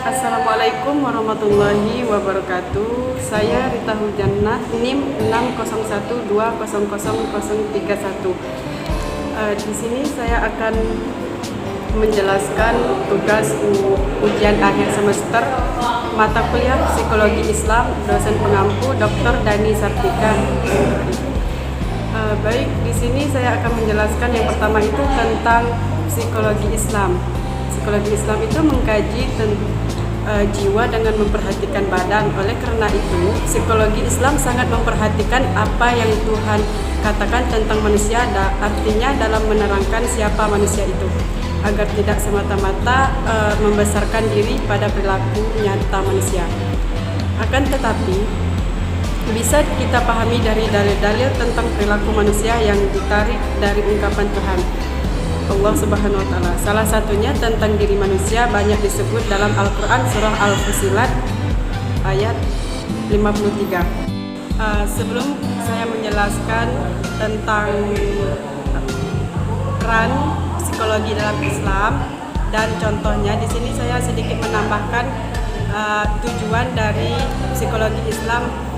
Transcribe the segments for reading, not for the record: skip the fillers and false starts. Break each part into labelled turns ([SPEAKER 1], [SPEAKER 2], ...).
[SPEAKER 1] Assalamualaikum warahmatullahi wabarakatuh. Saya Rita Hujannah, NIM 601200031. Di sini saya akan menjelaskan tugas ujian akhir semester mata kuliah Psikologi Islam, dosen pengampu Dr. Dani Sartika. Baik, di sini saya akan menjelaskan yang pertama itu tentang psikologi Islam. Psikologi Islam itu mengkaji jiwa dengan memperhatikan badan. Oleh karena itu, psikologi Islam sangat memperhatikan apa yang Tuhan katakan tentang manusia, artinya dalam menerangkan siapa manusia itu, agar tidak semata-mata membesarkan diri pada perilaku nyata manusia. Akan tetapi, bisa kita pahami dari dalil-dalil tentang perilaku manusia yang ditarik dari ungkapan Tuhan Allah Subhanahu wa Ta'ala. Salah satunya tentang diri manusia banyak disebut dalam Al-Quran surah Al-Fusilat ayat 53. Sebelum saya menjelaskan tentang peran psikologi dalam Islam dan contohnya, di sini saya sedikit menambahkan tujuan dari psikologi Islam.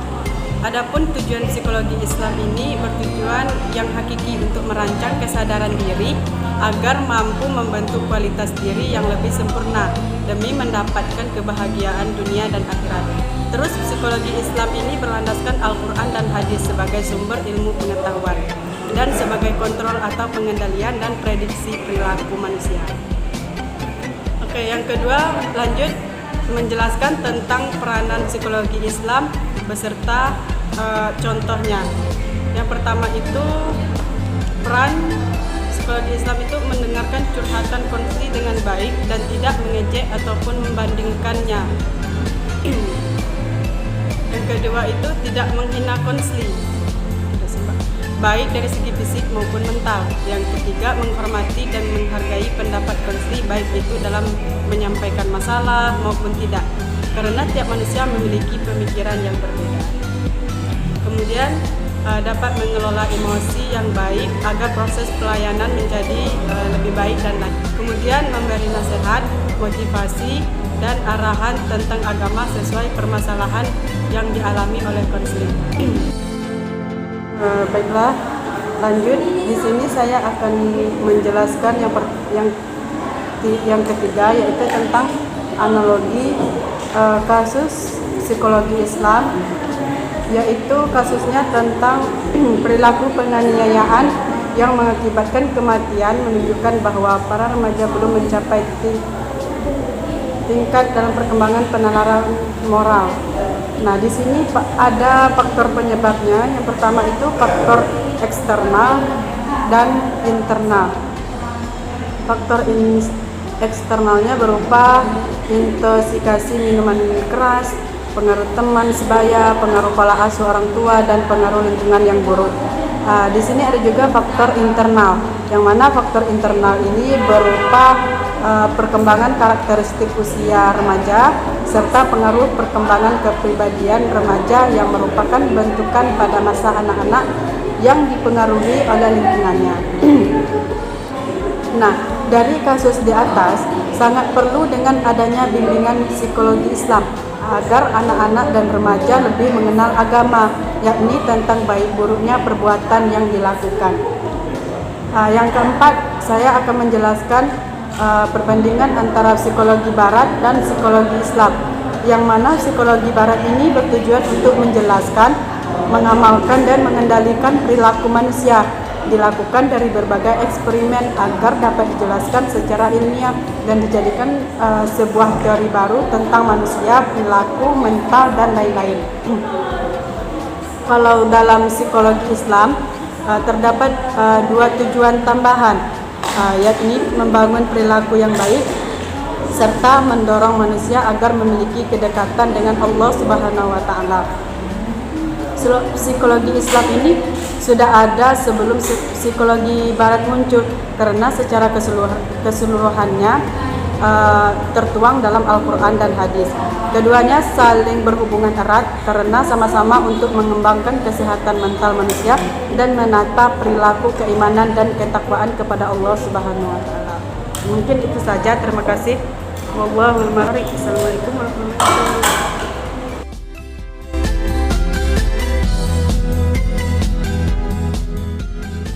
[SPEAKER 1] Adapun tujuan psikologi Islam ini bertujuan yang hakiki untuk merancang kesadaran diri agar mampu membentuk kualitas diri yang lebih sempurna demi mendapatkan kebahagiaan dunia dan akhirat. Terus psikologi Islam ini berlandaskan Al-Quran dan hadis sebagai sumber ilmu pengetahuan dan sebagai kontrol atau pengendalian dan prediksi perilaku manusia. Oke, yang kedua lanjut menjelaskan tentang peranan psikologi Islam beserta contohnya. Yang pertama itu, peran psikologi Islam itu mendengarkan curhatan konflik dengan baik dan tidak mengejek ataupun membandingkannya. Yang kedua itu tidak menghina konflik, baik dari segi fisik maupun mental. Yang ketiga, menghormati dan menghargai pendapat konflik, baik itu dalam menyampaikan masalah maupun tidak, karena tiap manusia memiliki pemikiran yang berbeda. Kemudian dapat mengelola emosi yang baik agar proses pelayanan menjadi lebih baik dan lancar. Kemudian memberi nasihat, motivasi, dan arahan tentang agama sesuai permasalahan yang dialami oleh konflik. Baiklah, lanjut. Di sini saya akan menjelaskan yang ketiga, yaitu tentang analogi kasus psikologi Islam, yaitu kasusnya tentang perilaku penganiayaan yang mengakibatkan kematian, menunjukkan bahwa para remaja belum mencapai tingkat dalam perkembangan penalaran moral. Nah, di sini ada faktor penyebabnya. Yang pertama itu faktor eksternal dan internal. Faktor eksternalnya berupa intosikasi minuman keras, pengaruh teman sebaya, pengaruh pola asuh orang tua, dan pengaruh lingkungan yang buruk. Di sini ada juga faktor internal, yang mana faktor internal ini berupa perkembangan karakteristik usia remaja serta pengaruh perkembangan kepribadian remaja yang merupakan bentukan pada masa anak-anak yang dipengaruhi oleh lingkungannya. Nah, dari kasus di atas sangat perlu dengan adanya bimbingan psikologi Islam agar anak-anak dan remaja lebih mengenal agama, yakni tentang baik buruknya perbuatan yang dilakukan. Yang keempat, saya akan menjelaskan perbandingan antara psikologi barat dan psikologi Islam, yang mana psikologi barat ini bertujuan untuk menjelaskan, mengamalkan, dan mengendalikan perilaku manusia, dilakukan dari berbagai eksperimen agar dapat dijelaskan secara ilmiah dan dijadikan sebuah teori baru tentang manusia, perilaku, mental, dan lain-lain. Kalau dalam psikologi Islam terdapat dua tujuan tambahan, yakni membangun perilaku yang baik serta mendorong manusia agar memiliki kedekatan dengan Allah Subhanahu wa Ta'ala. Psikologi Islam ini sudah ada sebelum psikologi barat muncul, karena secara keseluruhannya tertuang dalam Al-Quran dan hadis. Keduanya saling berhubungan erat karena sama-sama untuk mengembangkan kesehatan mental manusia dan menata perilaku keimanan dan ketakwaan kepada Allah Subhanahu wa Ta'ala. Mungkin itu saja, terima kasih. Wallahul muwaffiq. Assalamualaikum warahmatullahi wabarakatuh.